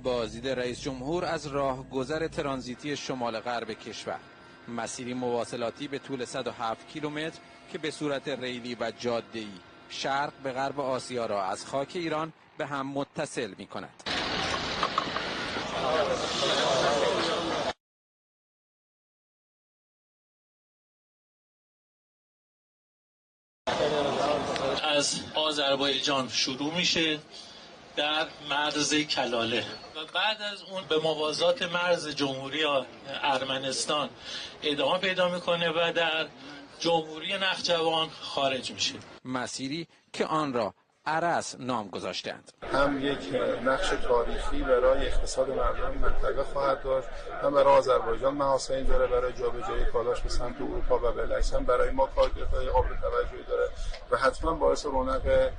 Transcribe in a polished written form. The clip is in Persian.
بازدید رئیس جمهور از راهگذر ترانزیتی شمال غرب کشور، مسیری مواصلاتی به طول 107 کیلومتر که به صورت ریلی و جاده‌ای شرق به غرب آسیا را از خاک ایران به هم متصل می‌کند. از آذربایجان شروع میشه در مرز کلاله و بعد از اون به موازات مرز جمهوری ارمنستان ادامه پیدا میکنه و در جمهوری نخجوان خارج میشه. مسیری که آن را ارس نام گذاشتند. هم یک نقش تاریخی برای اقتصاد مردم منطقه خواهد داشت، هم برای آذربایجان محاسنی داره برای جابجایی کالاش به سمت اروپا و بالعکس هم برای ما کارگرهای قابل توجهی داره و حتما باعث رونق